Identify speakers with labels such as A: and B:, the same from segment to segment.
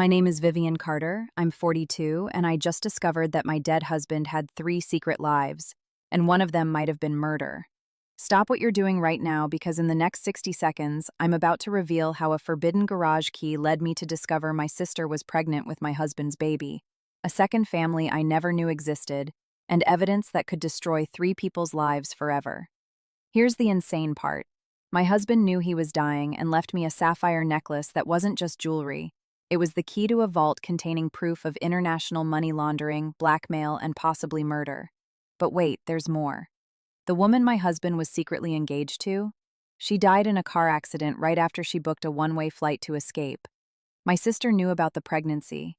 A: My name is Vivian Carter. I'm 42, and I just discovered that my dead husband had 3 secret lives, and one of them might have been murder. Stop what you're doing right now because in the next 60 seconds, I'm about to reveal how a forbidden garage key led me to discover my sister was pregnant with my husband's baby, a second family I never knew existed, and evidence that could destroy 3 people's lives forever. Here's the insane part. My husband knew he was dying and left me a sapphire necklace that wasn't just jewelry. It was the key to a vault containing proof of international money laundering, blackmail, and possibly murder. But wait, there's more. The woman my husband was secretly engaged to? She died in a car accident right after she booked a one-way flight to escape. My sister knew about the pregnancy.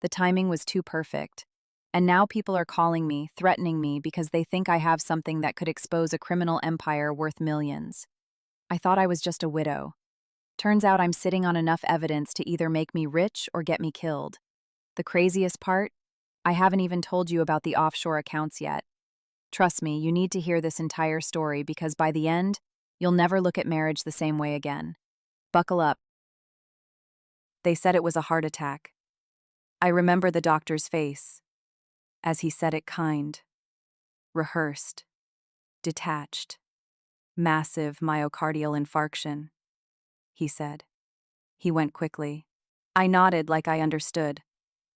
A: The timing was too perfect. And now people are calling me, threatening me because they think I have something that could expose a criminal empire worth millions. I thought I was just a widow. Turns out I'm sitting on enough evidence to either make me rich or get me killed. The craziest part? I haven't even told you about the offshore accounts yet. Trust me, you need to hear this entire story because by the end, you'll never look at marriage the same way again. Buckle up. They said it was a heart attack. I remember the doctor's face, as he said it kind, rehearsed, detached. Massive myocardial infarction, he said. He went quickly. I nodded like I understood,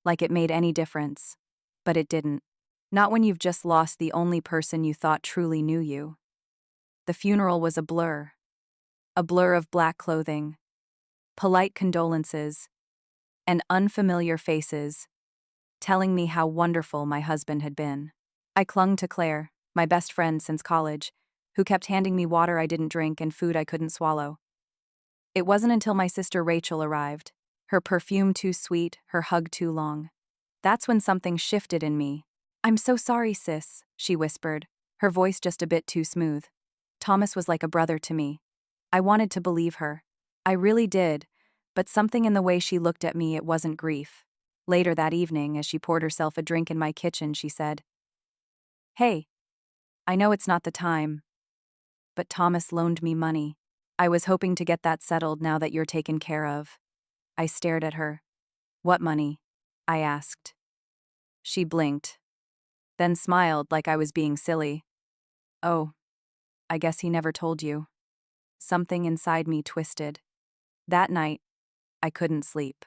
A: like it made any difference. But it didn't. Not when you've just lost the only person you thought truly knew you. The funeral was a blur of black clothing, polite condolences, and unfamiliar faces, telling me how wonderful my husband had been. I clung to Claire, my best friend since college, who kept handing me water I didn't drink and food I couldn't swallow. It wasn't until my sister Rachel arrived, her perfume too sweet, her hug too long. That's when something shifted in me. "I'm so sorry, sis," she whispered, her voice just a bit too smooth. Thomas was like a brother to me. I wanted to believe her. I really did, but something in the way she looked at me, it wasn't grief. Later that evening, as she poured herself a drink in my kitchen, she said, "Hey, I know it's not the time, but Thomas loaned me money. I was hoping to get that settled now that you're taken care of." I stared at her. "What money?" I asked. She blinked, then smiled like I was being silly. "Oh, I guess he never told you." Something inside me twisted. That night, I couldn't sleep.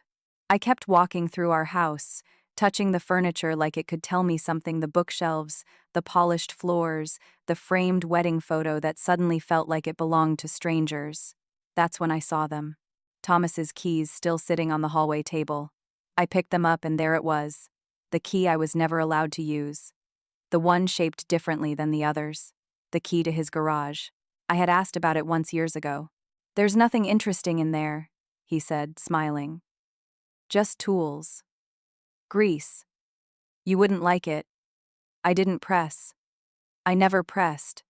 A: I kept walking through our house, touching the furniture like it could tell me something, the bookshelves, the polished floors, the framed wedding photo that suddenly felt like it belonged to strangers. That's when I saw them. Thomas's keys still sitting on the hallway table. I picked them up and there it was. The key I was never allowed to use. The one shaped differently than the others. The key to his garage. I had asked about it once years ago. "There's nothing interesting in there," he said, smiling. "Just tools. Grease. You wouldn't like it. I didn't press. I never pressed.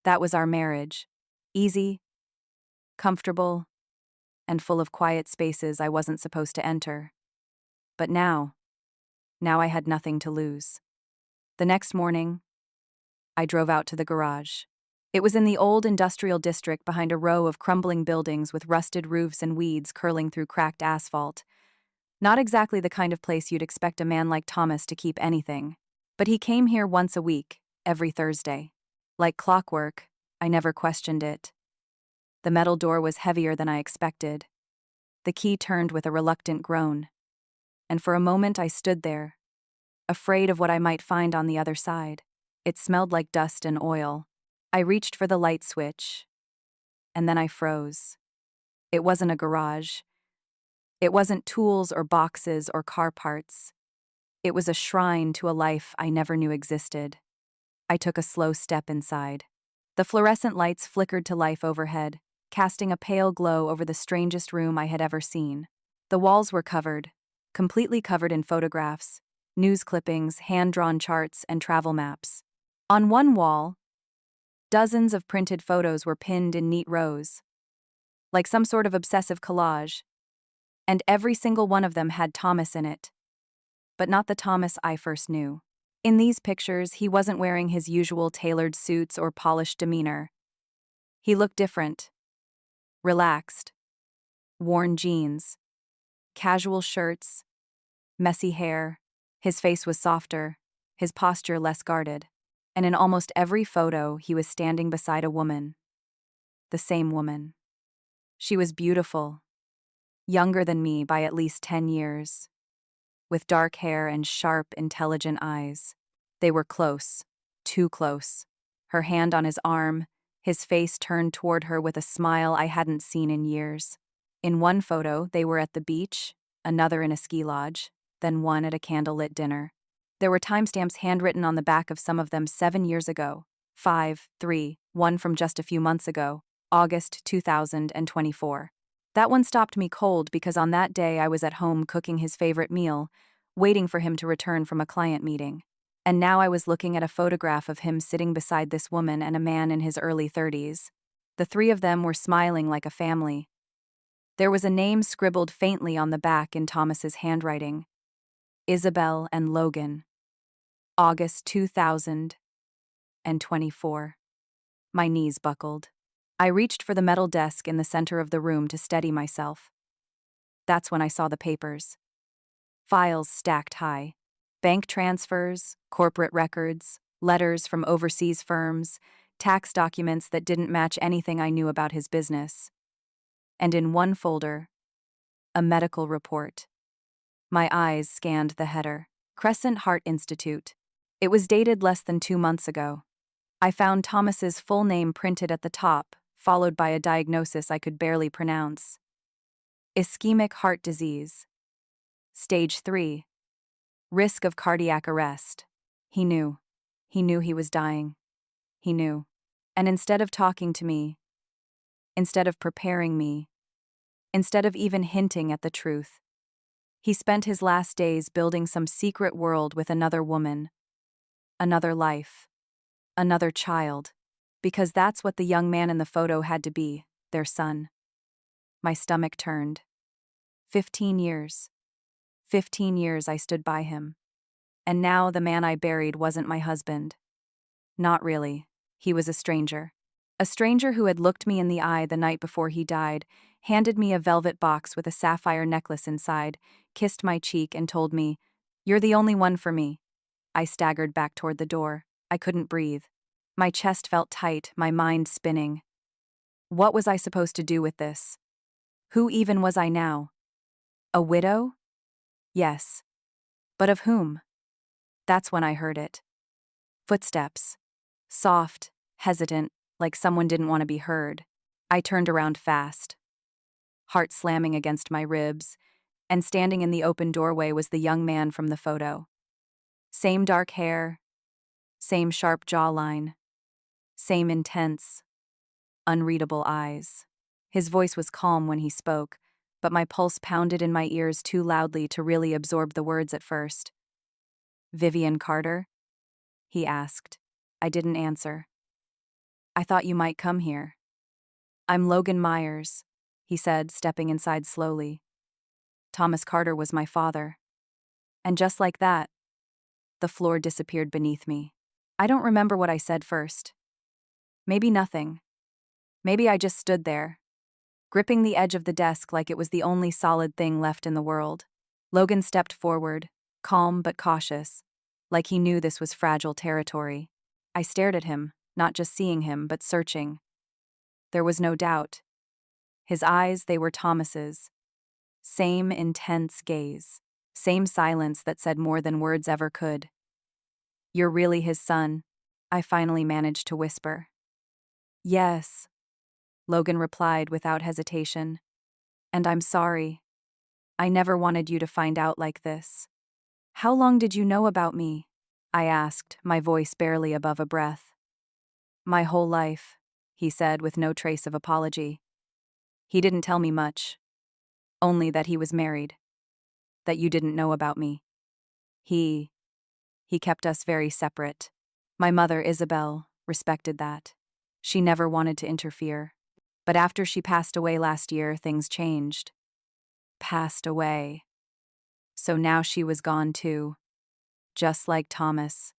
A: That was our marriage. Easy, comfortable, and full of quiet spaces I wasn't supposed to enter. But now I had nothing to lose." The next morning, I drove out to the garage. It was in the old industrial district behind a row of crumbling buildings with rusted roofs and weeds curling through cracked asphalt. Not exactly the kind of place you'd expect a man like Thomas to keep anything. But he came here once a week, every Thursday. Like clockwork, I never questioned it. The metal door was heavier than I expected. The key turned with a reluctant groan. And for a moment I stood there, afraid of what I might find on the other side. It smelled like dust and oil. I reached for the light switch, and then I froze. It wasn't a garage. It wasn't tools or boxes or car parts. It was a shrine to a life I never knew existed. I took a slow step inside. The fluorescent lights flickered to life overhead, casting a pale glow over the strangest room I had ever seen. The walls were completely covered in photographs, news clippings, hand-drawn charts, and travel maps. On one wall, dozens of printed photos were pinned in neat rows, like some sort of obsessive collage, and every single one of them had Thomas in it. But not the Thomas I first knew. In these pictures, he wasn't wearing his usual tailored suits or polished demeanor. He looked different. Relaxed. Worn jeans. Casual shirts, messy hair. His face was softer, his posture less guarded. And in almost every photo, he was standing beside a woman. The same woman. She was beautiful, younger than me by at least 10 years, with dark hair and sharp, intelligent eyes. They were close, too close. Her hand on his arm, his face turned toward her with a smile I hadn't seen in years. In one photo, they were at the beach, another in a ski lodge, then one at a candlelit dinner. There were timestamps handwritten on the back of some of them 7 years ago. 5, 3, one from just a few months ago, August 2024. That one stopped me cold because on that day I was at home cooking his favorite meal, waiting for him to return from a client meeting. And now I was looking at a photograph of him sitting beside this woman and a man in his early 30s. The three of them were smiling like a family. There was a name scribbled faintly on the back in Thomas's handwriting. Isabel and Logan. August 2024. My knees buckled. I reached for the metal desk in the center of the room to steady myself. That's when I saw the papers. Files stacked high. Bank transfers, corporate records, letters from overseas firms, tax documents that didn't match anything I knew about his business. And in one folder, a medical report. My eyes scanned the header. Crescent Heart Institute. It was dated less than 2 months ago. I found Thomas's full name printed at the top, followed by a diagnosis I could barely pronounce. Ischemic heart disease. Stage 3. Risk of cardiac arrest. He knew. He knew he was dying. He knew. And instead of talking to me, instead of preparing me, instead of even hinting at the truth, he spent his last days building some secret world with another woman, another life, another child, because that's what the young man in the photo had to be, their son. My stomach turned. 15 years. 15 years I stood by him. And now the man I buried wasn't my husband. Not really. He was a stranger. A stranger who had looked me in the eye the night before he died, handed me a velvet box with a sapphire necklace inside, kissed my cheek and told me, "You're the only one for me." I staggered back toward the door. I couldn't breathe. My chest felt tight, my mind spinning. What was I supposed to do with this? Who even was I now? A widow? Yes. But of whom? That's when I heard it. Footsteps. Soft, hesitant, like someone didn't want to be heard. I turned around fast. Heart slamming against my ribs, and standing in the open doorway was the young man from the photo. Same dark hair, same sharp jawline, same intense, unreadable eyes. His voice was calm when he spoke, but my pulse pounded in my ears too loudly to really absorb the words at first. "Vivian Carter?" he asked. I didn't answer. "I thought you might come here." "I'm Logan Myers," he said, stepping inside slowly. "Thomas Carter was my father." And just like that, the floor disappeared beneath me. I don't remember what I said first. Maybe nothing. Maybe I just stood there, gripping the edge of the desk like it was the only solid thing left in the world. Logan stepped forward, calm but cautious, like he knew this was fragile territory. I stared at him, not just seeing him, but searching. There was no doubt. His eyes, they were Thomas's. Same intense gaze. Same silence that said more than words ever could. "You're really his son," I finally managed to whisper. "Yes," Logan replied without hesitation. "And I'm sorry. I never wanted you to find out like this." "How long did you know about me?" I asked, my voice barely above a breath. "My whole life," he said with no trace of apology. He didn't tell me much. Only that he was married. That you didn't know about me. He kept us very separate. My mother, Isabel, respected that. She never wanted to interfere. But after she passed away last year, things changed. Passed away. So now she was gone too. Just like Thomas.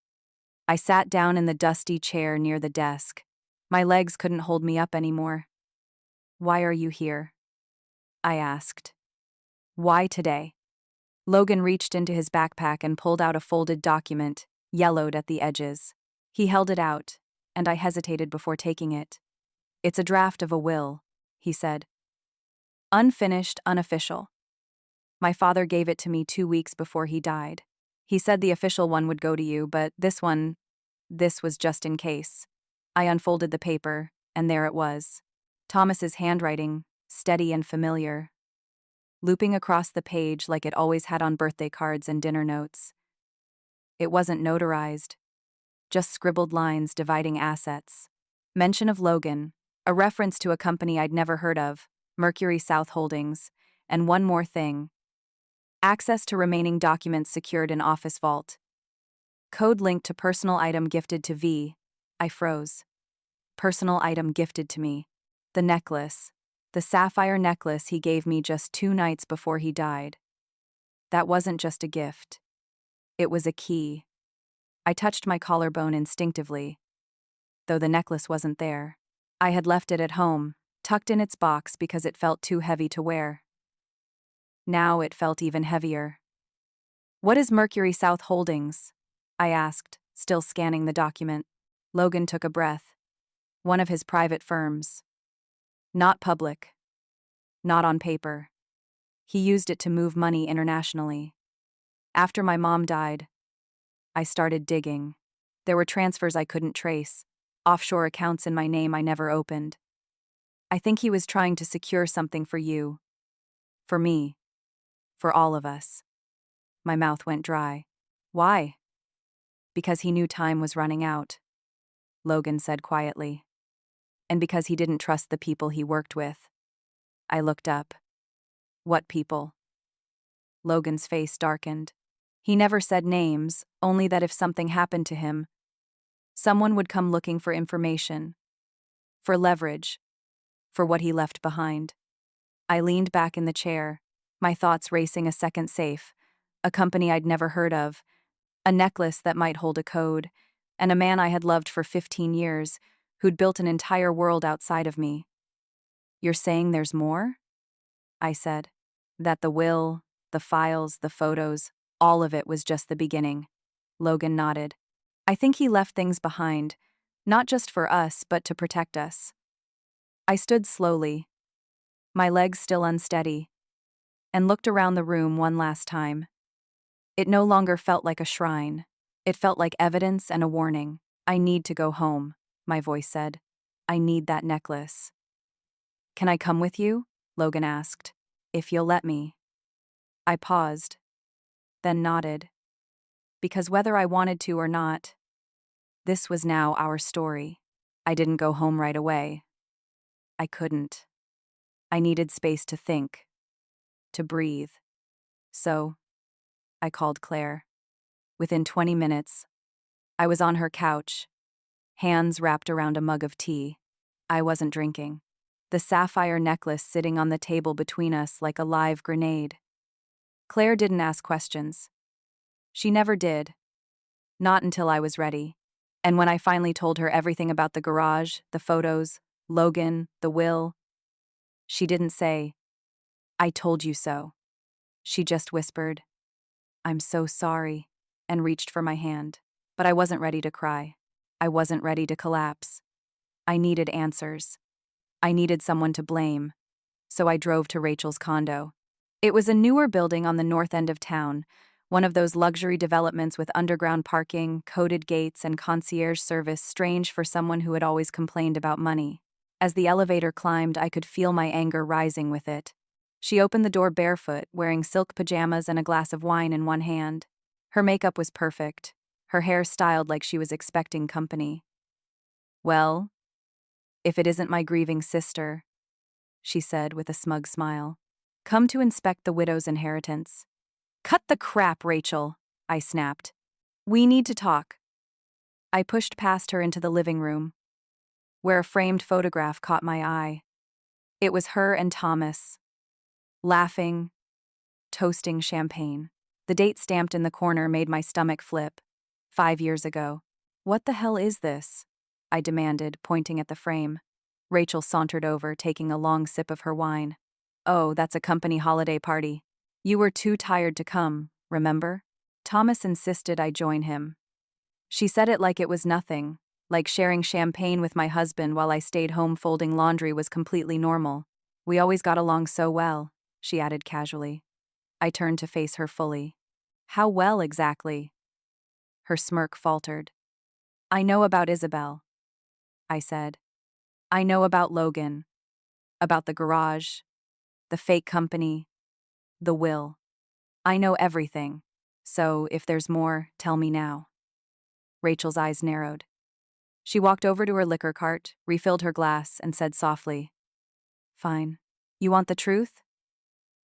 A: I sat down in the dusty chair near the desk. My legs couldn't hold me up anymore. "Why are you here?" I asked. Why today? Logan reached into his backpack and pulled out a folded document, yellowed at the edges. He held it out, and I hesitated before taking it. It's a draft of a will, he said. Unfinished, unofficial. My father gave it to me 2 weeks before he died. He said the official one would go to you, but this was just in case. I unfolded the paper, and there it was. Thomas's handwriting, steady and familiar, looping across the page like it always had on birthday cards and dinner notes. It wasn't notarized, just scribbled lines dividing assets. Mention of Logan, a reference to a company I'd never heard of, Mercury South Holdings, and one more thing. Access to remaining documents secured in office vault. Code linked to personal item gifted to V. I froze. Personal item gifted to me. The necklace. The sapphire necklace he gave me just 2 nights before he died. That wasn't just a gift. It was a key. I touched my collarbone instinctively, though the necklace wasn't there. I had left it at home, tucked in its box because it felt too heavy to wear. Now it felt even heavier. What is Mercury South Holdings? I asked, still scanning the document. Logan took a breath. One of his private firms. Not public. Not on paper. He used it to move money internationally. After my mom died, I started digging. There were transfers I couldn't trace, offshore accounts in my name I never opened. I think he was trying to secure something for you. For me. For all of us. My mouth went dry. Why? Because he knew time was running out, Logan said quietly. And because he didn't trust the people he worked with. I looked up. What people? Logan's face darkened. He never said names, only that if something happened to him, someone would come looking for information. For leverage. For what he left behind. I leaned back in the chair, my thoughts racing. A second safe, a company I'd never heard of, a necklace that might hold a code, and a man I had loved for 15 years, who'd built an entire world outside of me. You're saying there's more? I said. That the will, the files, the photos, all of it was just the beginning. Logan nodded. I think he left things behind, not just for us, but to protect us. I stood slowly, my legs still unsteady, and looked around the room one last time. It no longer felt like a shrine. It felt like evidence and a warning. I need to go home, my voice said. I need that necklace. Can I come with you? Logan asked. If you'll let me. I paused, then nodded. Because whether I wanted to or not, this was now our story. I didn't go home right away. I couldn't. I needed space to think, to breathe. So, I called Claire. Within 20 minutes, I was on her couch, hands wrapped around a mug of tea. I wasn't drinking. The sapphire necklace sitting on the table between us like a live grenade. Claire didn't ask questions. She never did. Not until I was ready. And when I finally told her everything about the garage, the photos, Logan, the will, she didn't say, I told you so. She just whispered, I'm so sorry, and reached for my hand. But I wasn't ready to cry. I wasn't ready to collapse. I needed answers. I needed someone to blame. So I drove to Rachel's condo. It was a newer building on the north end of town, one of those luxury developments with underground parking, coded gates, and concierge service strange for someone who had always complained about money. As the elevator climbed, I could feel my anger rising with it. She opened the door barefoot, wearing silk pajamas and a glass of wine in one hand. Her makeup was perfect, her hair styled like she was expecting company. Well, if it isn't my grieving sister, she said with a smug smile. Come to inspect the widow's inheritance. Cut the crap, Rachel, I snapped. We need to talk. I pushed past her into the living room, where a framed photograph caught my eye. It was her and Thomas, laughing, toasting champagne. The date stamped in the corner made my stomach flip. 5 years ago. What the hell is this? I demanded, pointing at the frame. Rachel sauntered over, taking a long sip of her wine. Oh, that's a company holiday party. You were too tired to come, remember? Thomas insisted I join him. She said it like it was nothing, like sharing champagne with my husband while I stayed home folding laundry was completely normal. We always got along so well, she added casually. I turned to face her fully. How well exactly? Her smirk faltered. I know about Isabel, I said. I know about Logan, about the garage, the fake company, the will. I know everything. So, if there's more, tell me now. Rachel's eyes narrowed. She walked over to her liquor cart, refilled her glass, and said softly, Fine. You want the truth?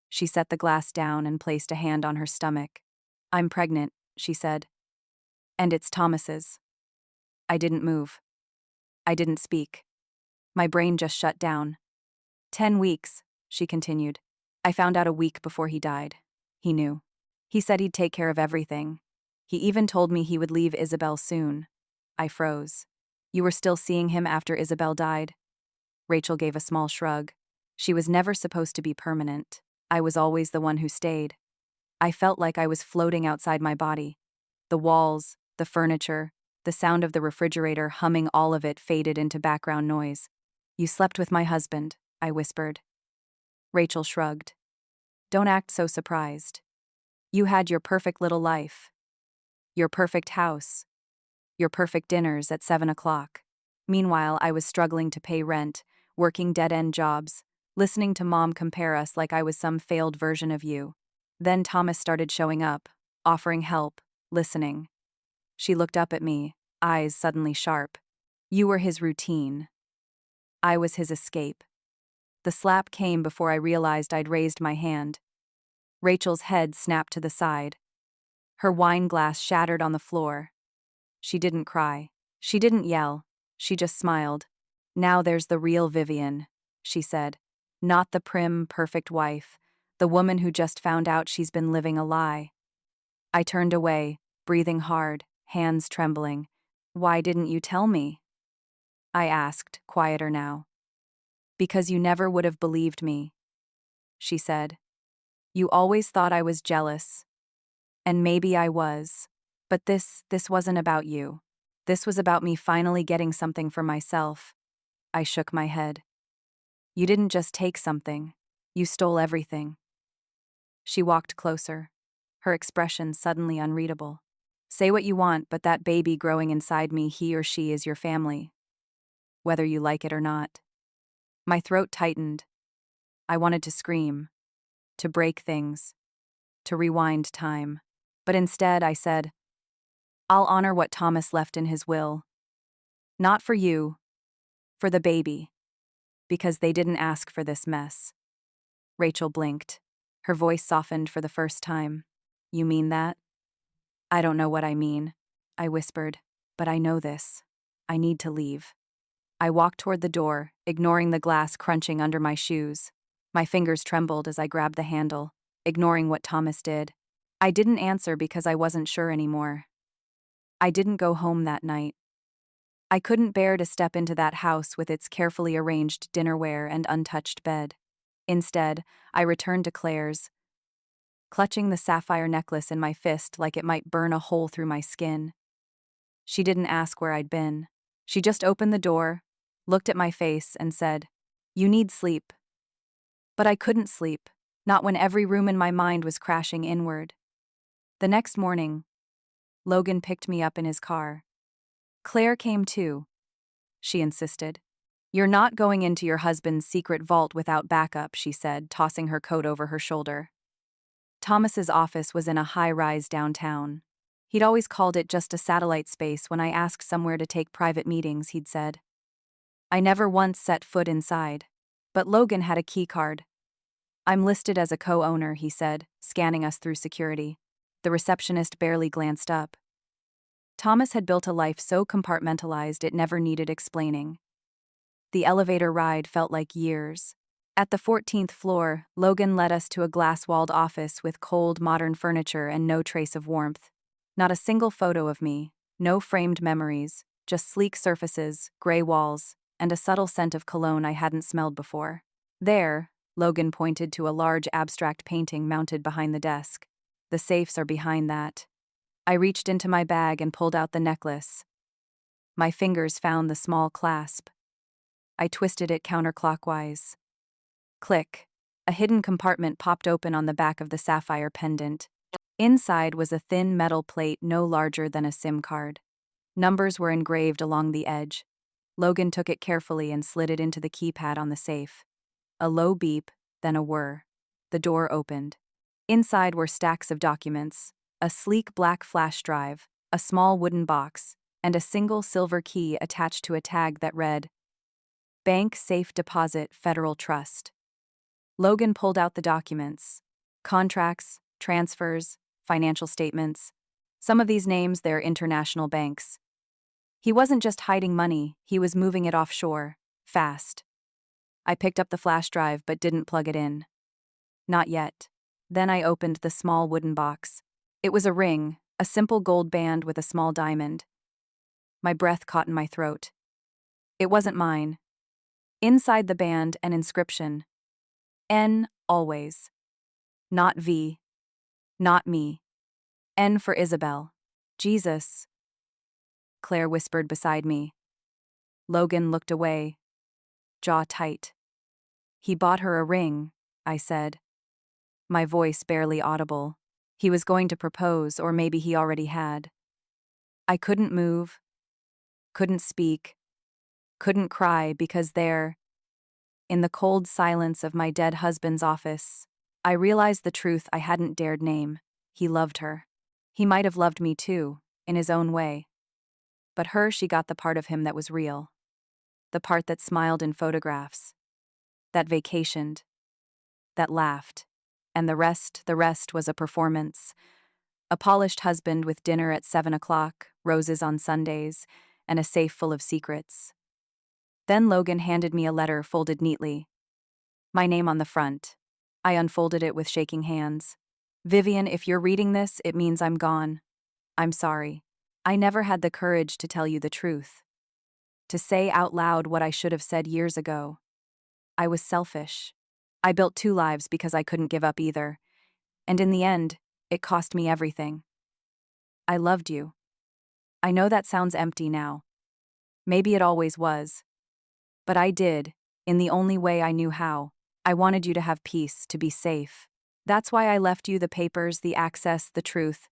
A: She set the glass down and placed a hand on her stomach. I'm pregnant, she said. And it's Thomas's. I didn't move. I didn't speak. My brain just shut down. 10 weeks, she continued. I found out a week before he died. He knew. He said he'd take care of everything. He even told me he would leave Isabel soon. I froze. You were still seeing him after Isabel died? Rachel gave a small shrug. She was never supposed to be permanent. I was always the one who stayed. I felt like I was floating outside my body. The walls, the furniture, the sound of the refrigerator humming, all of it faded into background noise. You slept with my husband, I whispered. Rachel shrugged. Don't act so surprised. You had your perfect little life. Your perfect house. Your perfect dinners at 7 o'clock. Meanwhile, I was struggling to pay rent, working dead-end jobs, listening to Mom compare us like I was some failed version of you. Then Thomas started showing up, offering help, listening. She looked up at me, eyes suddenly sharp. You were his routine. I was his escape. The slap came before I realized I'd raised my hand. Rachel's head snapped to the side. Her wine glass shattered on the floor. She didn't cry. She didn't yell. She just smiled. Now there's the real Vivian, she said. Not the prim, perfect wife, the woman who just found out she's been living a lie. I turned away, breathing hard, hands trembling. Why didn't you tell me? I asked, quieter now. Because you never would have believed me, she said. You always thought I was jealous. And maybe I was. But this wasn't about you. This was about me finally getting something for myself. I shook my head. You didn't just take something. You stole everything. She walked closer, her expression suddenly unreadable. Say what you want, but that baby growing inside me, he or she is your family. Whether you like it or not. My throat tightened. I wanted to scream, to break things, to rewind time. But instead I said, I'll honor what Thomas left in his will. Not for you, for the baby. Because they didn't ask for this mess. Rachel blinked. Her voice softened for the first time. You mean that? I don't know what I mean, I whispered, but I know this. I need to leave. I walked toward the door, ignoring the glass crunching under my shoes. My fingers trembled as I grabbed the handle, ignoring what Thomas did. I didn't answer because I wasn't sure anymore. I didn't go home that night. I couldn't bear to step into that house with its carefully arranged dinnerware and untouched bed. Instead, I returned to Claire's, clutching the sapphire necklace in my fist like it might burn a hole through my skin. She didn't ask where I'd been. She just opened the door, looked at my face, and said, You need sleep. But I couldn't sleep, not when every room in my mind was crashing inward. The next morning, Logan picked me up in his car. Claire came too, she insisted. You're not going into your husband's secret vault without backup, she said, tossing her coat over her shoulder. Thomas's office was in a high-rise downtown. He'd always called it just a satellite space when I asked somewhere to take private meetings, he'd said. I never once set foot inside. But Logan had a key card. I'm listed as a co-owner, he said, scanning us through security. The receptionist barely glanced up. Thomas had built a life so compartmentalized it never needed explaining. The elevator ride felt like years. At the 14th floor, Logan led us to a glass-walled office with cold, modern furniture and no trace of warmth. Not a single photo of me, no framed memories, just sleek surfaces, gray walls, and a subtle scent of cologne I hadn't smelled before. There, Logan pointed to a large abstract painting mounted behind the desk. The safes are behind that. I reached into my bag and pulled out the necklace. My fingers found the small clasp. I twisted it counterclockwise. Click. A hidden compartment popped open on the back of the sapphire pendant. Inside was a thin metal plate no larger than a SIM card. Numbers were engraved along the edge. Logan took it carefully and slid it into the keypad on the safe. A low beep, then a whir. The door opened. Inside were stacks of documents, a sleek black flash drive, a small wooden box, and a single silver key attached to a tag that read, Bank Safe Deposit Federal Trust. Logan pulled out the documents. Contracts, transfers, financial statements. Some of these names, they're international banks. He wasn't just hiding money, he was moving it offshore, fast. I picked up the flash drive but didn't plug it in. Not yet. Then I opened the small wooden box. It was a ring, a simple gold band with a small diamond. My breath caught in my throat. It wasn't mine. Inside the band, an inscription. N, always. Not V. Not me. N for Isabel. Jesus. Claire whispered beside me. Logan looked away, jaw tight. He bought her a ring, I said. My voice barely audible. He was going to propose, or maybe he already had. I couldn't move, couldn't speak, couldn't cry because there, in the cold silence of my dead husband's office, I realized the truth I hadn't dared name. He loved her. He might have loved me too, in his own way. But her, she got the part of him that was real. The part that smiled in photographs. That vacationed. That laughed. And the rest was a performance. A polished husband with dinner at 7 o'clock, roses on Sundays, and a safe full of secrets. Then Logan handed me a letter folded neatly. My name on the front. I unfolded it with shaking hands. Vivian, if you're reading this, it means I'm gone. I'm sorry. I never had the courage to tell you the truth. To say out loud what I should have said years ago. I was selfish. I built 2 lives because I couldn't give up either. And in the end, it cost me everything. I loved you. I know that sounds empty now. Maybe it always was. But I did, in the only way I knew how. I wanted you to have peace, to be safe. That's why I left you the papers, the access, the truth.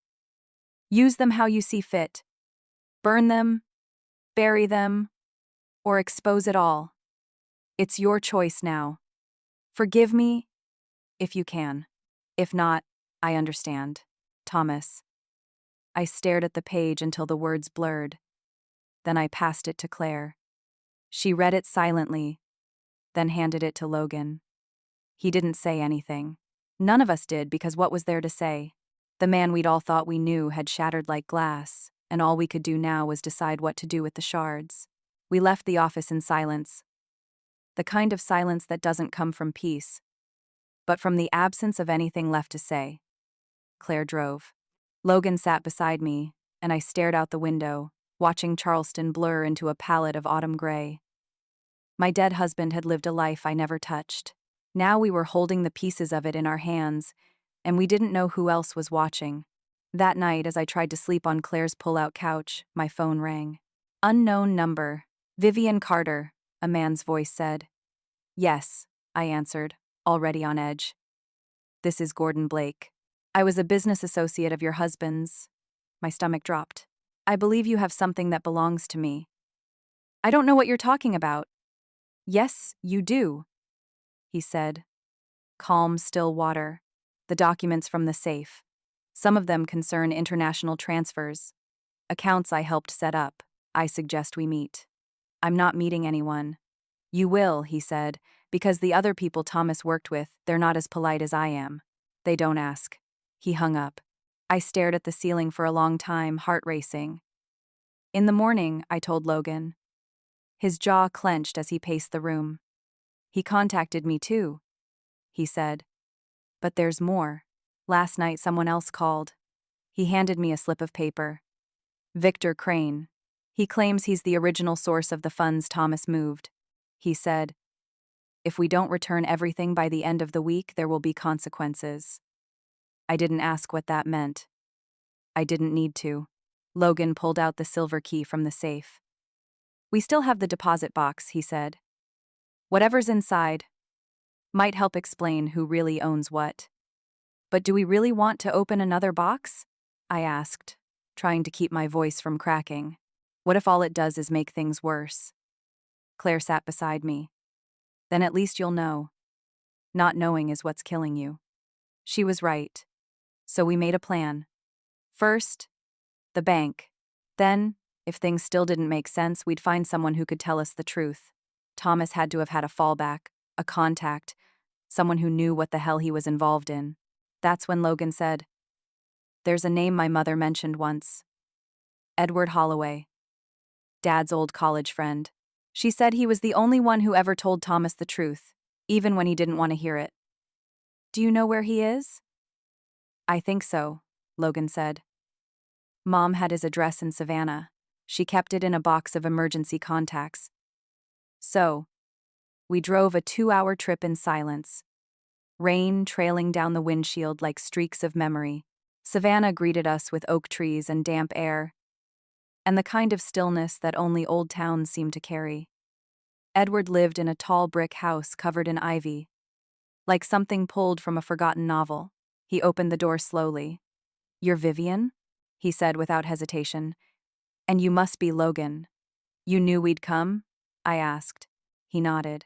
A: Use them how you see fit. Burn them, bury them, or expose it all. It's your choice now. Forgive me, if you can. If not, I understand. Thomas. I stared at the page until the words blurred. Then I passed it to Claire. She read it silently, then handed it to Logan. He didn't say anything. None of us did, because what was there to say? The man we'd all thought we knew had shattered like glass, and all we could do now was decide what to do with the shards. We left the office in silence. The kind of silence that doesn't come from peace, but from the absence of anything left to say. Claire drove. Logan sat beside me, and I stared out the window, watching Charleston blur into a palette of autumn gray. My dead husband had lived a life I never touched. Now we were holding the pieces of it in our hands, and we didn't know who else was watching. That night, as I tried to sleep on Claire's pull-out couch, my phone rang. Unknown number. Vivian Carter, a man's voice said. Yes, I answered, already on edge. This is Gordon Blake. I was a business associate of your husband's. My stomach dropped. I believe you have something that belongs to me. I don't know what you're talking about. Yes, you do, he said. Calm, still water. The documents from the safe. Some of them concern international transfers. Accounts I helped set up. I suggest we meet. I'm not meeting anyone. You will, he said, because the other people Thomas worked with, they're not as polite as I am. They don't ask. He hung up. I stared at the ceiling for a long time, heart racing. In the morning, I told Logan. His jaw clenched as he paced the room. He contacted me too, he said. But there's more. Last night someone else called. He handed me a slip of paper. Victor Crane. He claims he's the original source of the funds Thomas moved. He said, If we don't return everything by the end of the week, there will be consequences. I didn't ask what that meant. I didn't need to. Logan pulled out the silver key from the safe. We still have the deposit box, he said. Whatever's inside might help explain who really owns what. But do we really want to open another box? I asked, trying to keep my voice from cracking. What if all it does is make things worse? Claire sat beside me. Then at least you'll know. Not knowing is what's killing you. She was right. So we made a plan. First, the bank. Then, if things still didn't make sense, we'd find someone who could tell us the truth. Thomas had to have had a fallback, a contact, someone who knew what the hell he was involved in. That's when Logan said, "There's a name my mother mentioned once. Edward Holloway. Dad's old college friend. She said he was the only one who ever told Thomas the truth, even when he didn't want to hear it. Do you know where he is?" "I think so," Logan said. Mom had his address in Savannah. She kept it in a box of emergency contacts. So, we drove a 2-hour trip in silence. Rain trailing down the windshield like streaks of memory. Savannah greeted us with oak trees and damp air, and the kind of stillness that only old towns seem to carry. Edward lived in a tall brick house covered in ivy. Like something pulled from a forgotten novel, he opened the door slowly. "You're Vivian?" he said without hesitation. "And you must be Logan. You knew we'd come?" I asked. He nodded.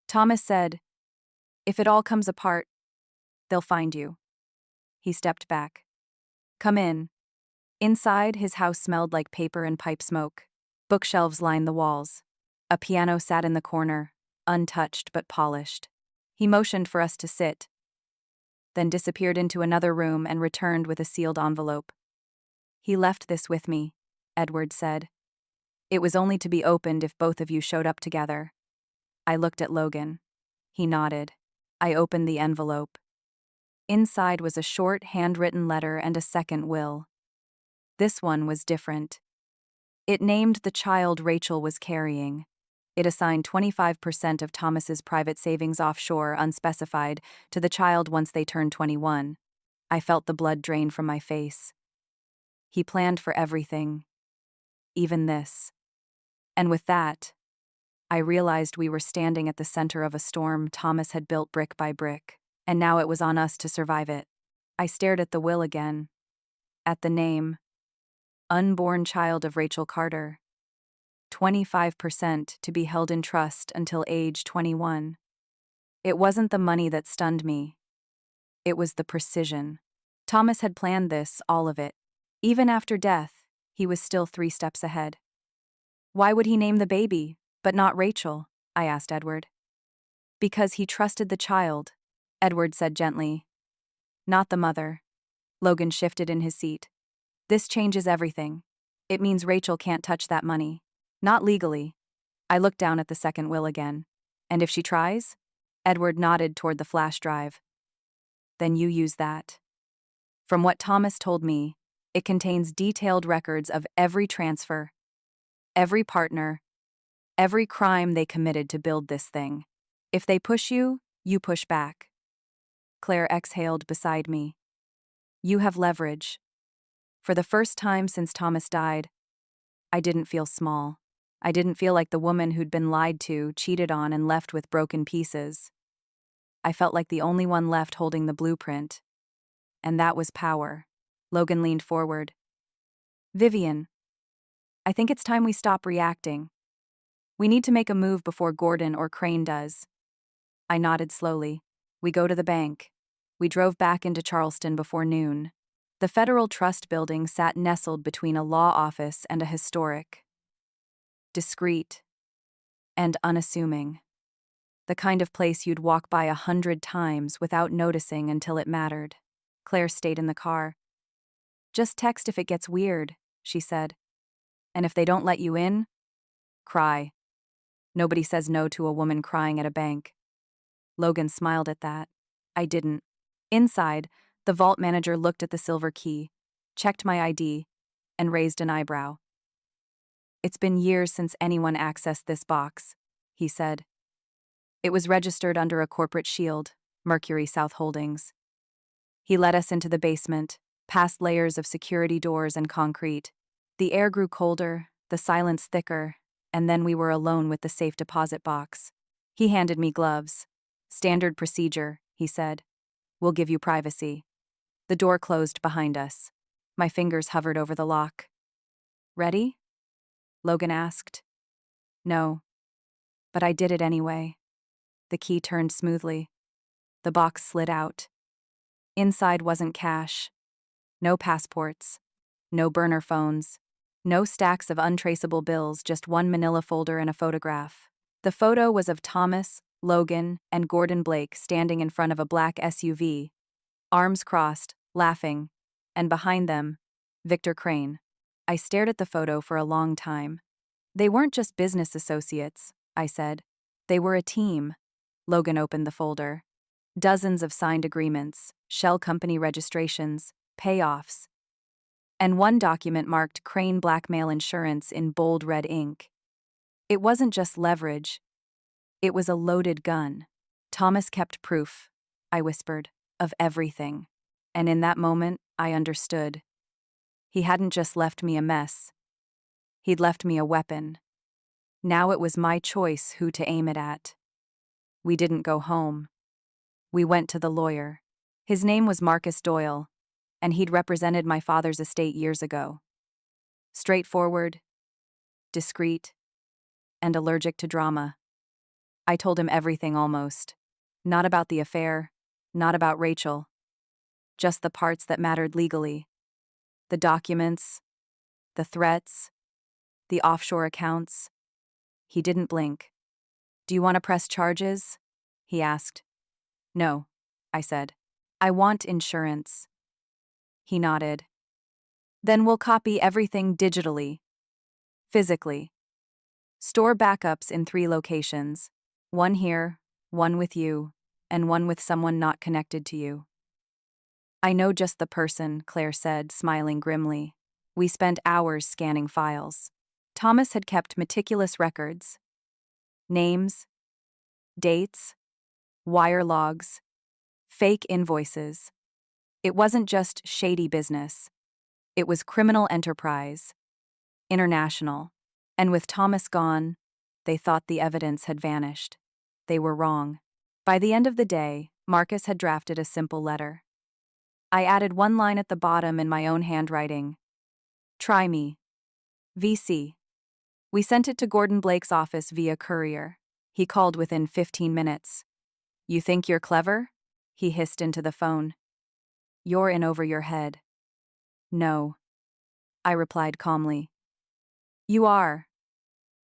A: Thomas said, "If it all comes apart, they'll find you." He stepped back. "Come in." Inside, his house smelled like paper and pipe smoke. Bookshelves lined the walls. A piano sat in the corner, untouched but polished. He motioned for us to sit, then disappeared into another room and returned with a sealed envelope. "He left this with me," Edward said. "It was only to be opened if both of you showed up together." I looked at Logan. He nodded. I opened the envelope. Inside was a short, handwritten letter and a second will. This one was different. It named the child Rachel was carrying. It assigned 25% of Thomas's private savings offshore, unspecified, to the child once they turned 21. I felt the blood drain from my face. He planned for everything. Even this. And with that, I realized we were standing at the center of a storm Thomas had built brick by brick, and now it was on us to survive it. I stared at the will again. At the name. Unborn child of Rachel Carter. 25% to be held in trust until age 21. It wasn't the money that stunned me. It was the precision. Thomas had planned this, all of it. Even after death, he was still 3 steps ahead. "Why would he name the baby, but not Rachel?" I asked Edward. "Because he trusted the child," Edward said gently. "Not the mother." Logan shifted in his seat. "This changes everything. It means Rachel can't touch that money. Not legally." I looked down at the second will again. "And if she tries?" Edward nodded toward the flash drive. "Then you use that." From what Thomas told me, it contains detailed records of every transfer, every partner, every crime they committed to build this thing. If they push you, you push back. Claire exhaled beside me. "You have leverage." For the first time since Thomas died, I didn't feel small. I didn't feel like the woman who'd been lied to, cheated on, and left with broken pieces. I felt like the only one left holding the blueprint. And that was power. Logan leaned forward. "Vivian, I think it's time we stop reacting. We need to make a move before Gordon or Crane does." I nodded slowly. "We go to the bank." We drove back into Charleston before noon. The Federal Trust Building sat nestled between a law office and a historic. Discreet and unassuming. The kind of place you'd walk by 100 times without noticing until it mattered. Claire stayed in the car. "Just text if it gets weird," she said. "And if they don't let you in, cry. Nobody says no to a woman crying at a bank." Logan smiled at that. I didn't. Inside, the vault manager looked at the silver key, checked my ID, and raised an eyebrow. "It's been years since anyone accessed this box," he said. It was registered under a corporate shield, Mercury South Holdings. He led us into the basement, past layers of security doors and concrete. The air grew colder, the silence thicker, and then we were alone with the safe deposit box. He handed me gloves. "Standard procedure," he said. "We'll give you privacy." The door closed behind us. My fingers hovered over the lock. "Ready?" Logan asked. "No. But I did it anyway." The key turned smoothly. The box slid out. Inside wasn't cash. No passports. No burner phones. No stacks of untraceable bills, just one manila folder and a photograph. The photo was of Thomas, Logan, and Gordon Blake standing in front of a black SUV, arms crossed, laughing, and behind them, Victor Crane. I stared at the photo for a long time. "They weren't just business associates," I said. "They were a team." Logan opened the folder. Dozens of signed agreements, shell company registrations, payoffs, and one document marked Crane Blackmail Insurance in bold red ink. It wasn't just leverage. It was a loaded gun. "Thomas kept proof," I whispered, "of everything." And in that moment, I understood. He hadn't just left me a mess. He'd left me a weapon. Now it was my choice who to aim it at. We didn't go home. We went to the lawyer. His name was Marcus Doyle, and he'd represented my father's estate years ago. Straightforward, discreet, and allergic to drama. I told him everything almost. Not about the affair, not about Rachel. Just the parts that mattered legally. The documents, the threats, the offshore accounts. He didn't blink. "Do you want to press charges?" he asked. "No," I said. "I want insurance." He nodded. "Then we'll copy everything digitally. Physically. Store backups in 3 locations. One here, one with you, and one with someone not connected to you." "I know just the person," Claire said, smiling grimly. We spent hours scanning files. Thomas had kept meticulous records. Names, dates, wire logs, fake invoices. It wasn't just shady business. It was criminal enterprise. International. And with Thomas gone, they thought the evidence had vanished. They were wrong. By the end of the day, Marcus had drafted a simple letter. I added one line at the bottom in my own handwriting. "Try me. VC." We sent it to Gordon Blake's office via courier. He called within 15 minutes. "You think you're clever?" he hissed into the phone. "You're in over your head." "No," I replied calmly. "You are.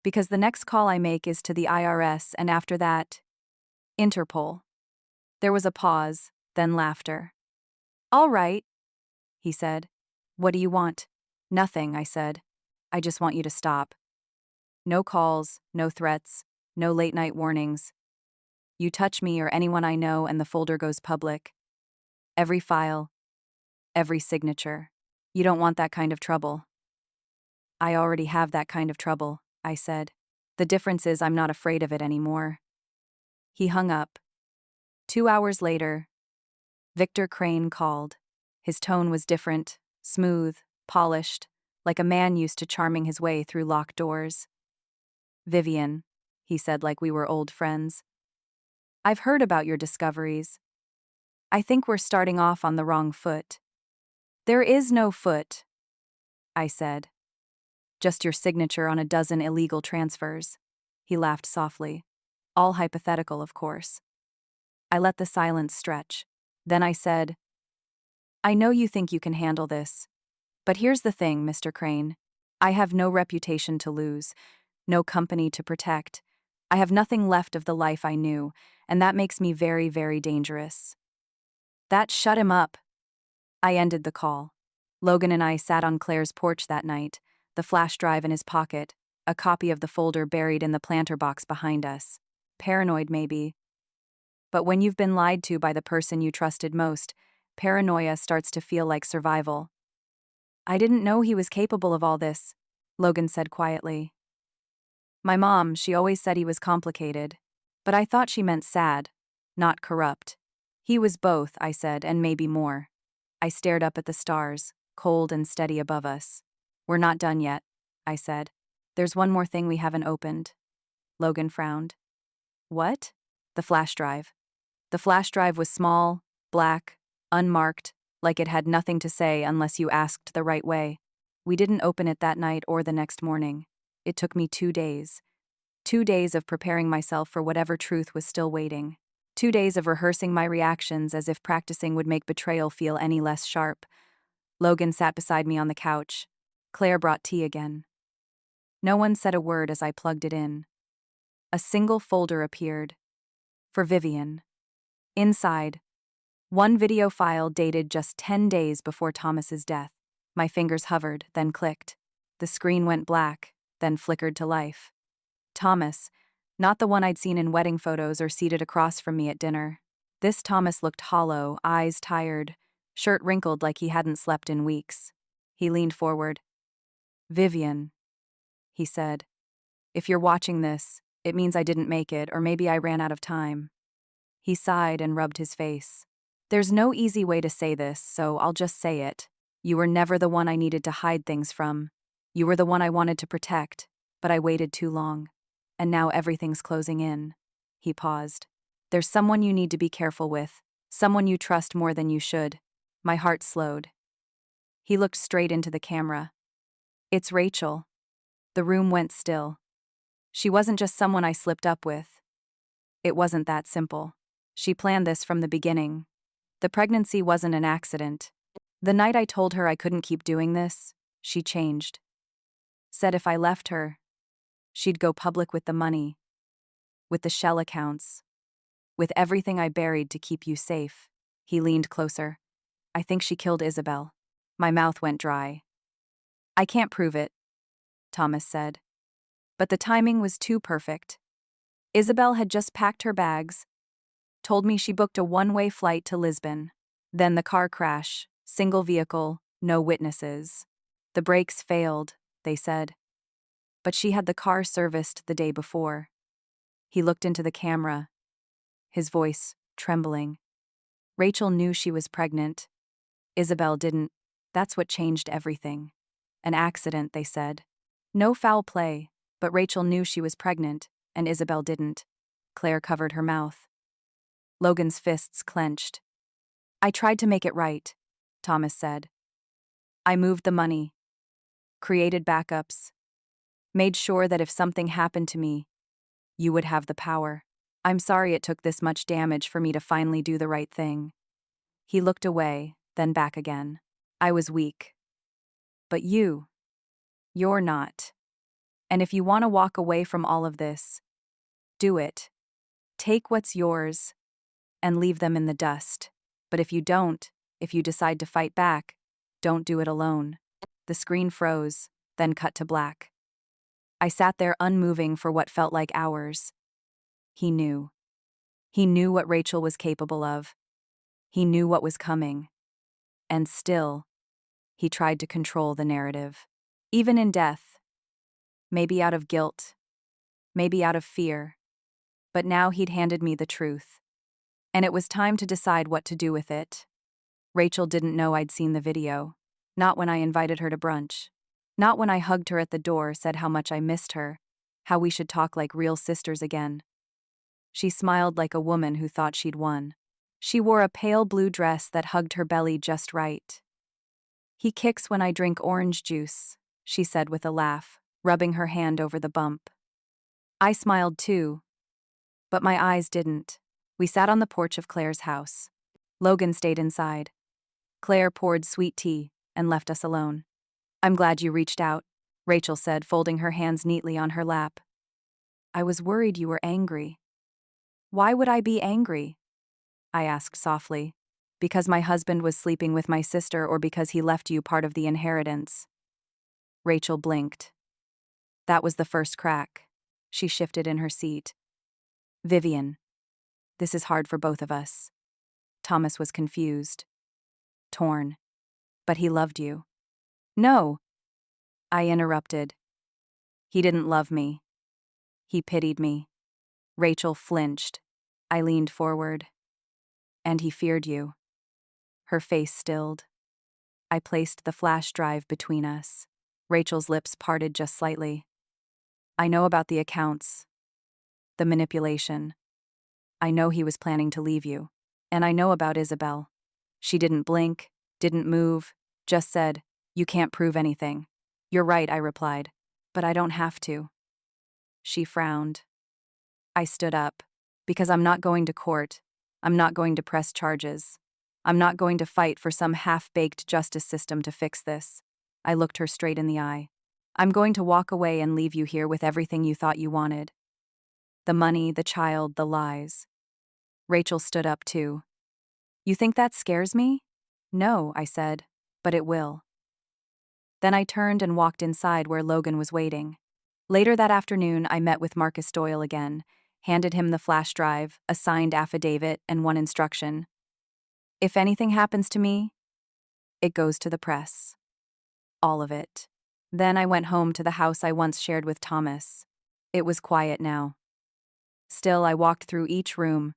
A: Because the next call I make is to the IRS, and after that, Interpol." There was a pause, then laughter. "All right," he said. "What do you want?" "Nothing," I said. "I just want you to stop. No calls, no threats, no late-night warnings. You touch me or anyone I know and the folder goes public. Every file, every signature. You don't want that kind of trouble." "I already have that kind of trouble," I said. "The difference is I'm not afraid of it anymore." He hung up. 2 hours later, Victor Crane called. His tone was different, smooth, polished, like a man used to charming his way through locked doors. "Vivian," he said like we were old friends. "I've heard about your discoveries. I think we're starting off on the wrong foot." "There is no foot," I said. "Just your signature on a dozen illegal transfers." He laughed softly. "All hypothetical, of course." I let the silence stretch. Then I said, "I know you think you can handle this. But here's the thing, Mr. Crane. I have no reputation to lose, no company to protect. I have nothing left of the life I knew, and that makes me very, very dangerous." That shut him up. I ended the call. Logan and I sat on Claire's porch that night, the flash drive in his pocket, a copy of the folder buried in the planter box behind us. Paranoid, maybe. But when you've been lied to by the person you trusted most, paranoia starts to feel like survival. "I didn't know he was capable of all this," Logan said quietly. "My mom, she always said he was complicated. But I thought she meant sad, not corrupt. He was both, I said, and maybe more. I stared up at the stars, cold and steady above us. We're not done yet, I said. There's one more thing we haven't opened. Logan frowned. What? The flash drive. The flash drive was small, black, unmarked, like it had nothing to say unless you asked the right way. We didn't open it that night or the next morning. It took me 2 days. 2 days of preparing myself for whatever truth was still waiting. 2 days of rehearsing my reactions as if practicing would make betrayal feel any less sharp. Logan sat beside me on the couch. Claire brought tea again. No one said a word as I plugged it in. A single folder appeared. For Vivian. Inside, one video file dated just 10 days before Thomas's death. My fingers hovered, then clicked. The screen went black, then flickered to life. Thomas, not the one I'd seen in wedding photos or seated across from me at dinner. This Thomas looked hollow, eyes tired, shirt wrinkled like he hadn't slept in weeks. He leaned forward. Vivian, he said. If you're watching this, it means I didn't make it, or maybe I ran out of time. He sighed and rubbed his face. There's no easy way to say this, so I'll just say it. You were never the one I needed to hide things from. You were the one I wanted to protect, but I waited too long. And now everything's closing in. He paused. There's someone you need to be careful with, someone you trust more than you should. My heart slowed. He looked straight into the camera. It's Rachel. The room went still. She wasn't just someone I slipped up with. It wasn't that simple. She planned this from the beginning. The pregnancy wasn't an accident. The night I told her I couldn't keep doing this, she changed. Said if I left her, she'd go public with the money, with the shell accounts, with everything I buried to keep you safe. He leaned closer. I think she killed Isabel. My mouth went dry. I can't prove it, Thomas said. But the timing was too perfect. Isabel had just packed her bags, told me she booked a one-way flight to Lisbon. Then the car crash, single vehicle, no witnesses. The brakes failed, they said. But she had the car serviced the day before. He looked into the camera, his voice trembling. Rachel knew she was pregnant. Isabel didn't. That's what changed everything. An accident, they said. No foul play, but Rachel knew she was pregnant, and Isabel didn't. Claire covered her mouth. Logan's fists clenched. I tried to make it right, Thomas said. I moved the money, created backups, made sure that if something happened to me, you would have the power. I'm sorry it took this much damage for me to finally do the right thing. He looked away, then back again. I was weak. But you're not. And if you want to walk away from all of this, do it. Take what's yours and leave them in the dust. But if you don't, if you decide to fight back, don't do it alone. The screen froze, then cut to black. I sat there unmoving for what felt like hours. He knew. He knew what Rachel was capable of. He knew what was coming. And still, he tried to control the narrative. Even in death. Maybe out of guilt. Maybe out of fear. But now he'd handed me the truth. And it was time to decide what to do with it. Rachel didn't know I'd seen the video. Not when I invited her to brunch. Not when I hugged her at the door, said how much I missed her, how we should talk like real sisters again. She smiled like a woman who thought she'd won. She wore a pale blue dress that hugged her belly just right. He kicks when I drink orange juice, she said with a laugh, rubbing her hand over the bump. I smiled too, but my eyes didn't. We sat on the porch of Claire's house. Logan stayed inside. Claire poured sweet tea and left us alone. I'm glad you reached out, Rachel said, folding her hands neatly on her lap. I was worried you were angry. Why would I be angry? I asked softly. Because my husband was sleeping with my sister or because he left you part of the inheritance? Rachel blinked. That was the first crack. She shifted in her seat. Vivian, this is hard for both of us. Thomas was confused. Torn. But he loved you. No, I interrupted. He didn't love me. He pitied me. Rachel flinched. I leaned forward. And he feared you. Her face stilled. I placed the flash drive between us. Rachel's lips parted just slightly. I know about the accounts. The manipulation. I know he was planning to leave you. And I know about Isabel. She didn't blink, didn't move, just said, "You can't prove anything." "You're right," I replied. "But I don't have to." She frowned. I stood up. Because I'm not going to court. I'm not going to press charges. I'm not going to fight for some half-baked justice system to fix this. I looked her straight in the eye. I'm going to walk away and leave you here with everything you thought you wanted. The money, the child, the lies. Rachel stood up too. You think that scares me? No, I said, but it will. Then I turned and walked inside where Logan was waiting. Later that afternoon, I met with Marcus Doyle again, handed him the flash drive, a signed affidavit, and one instruction. If anything happens to me, it goes to the press. All of it. Then I went home to the house I once shared with Thomas. It was quiet now. Still, I walked through each room,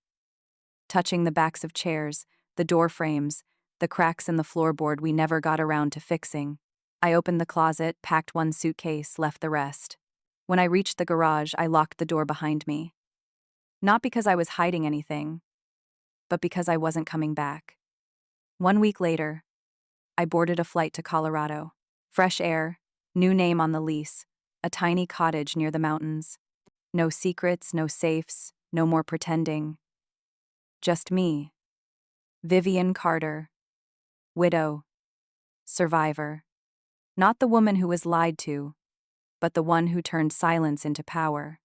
A: touching the backs of chairs, the door frames, the cracks in the floorboard we never got around to fixing. I opened the closet, packed one suitcase, left the rest. When I reached the garage, I locked the door behind me. Not because I was hiding anything, but because I wasn't coming back. 1 week later, I boarded a flight to Colorado. Fresh air, new name on the lease, a tiny cottage near the mountains. No secrets, no safes, no more pretending. Just me, Vivian Carter, widow, survivor. Not the woman who was lied to, but the one who turned silence into power.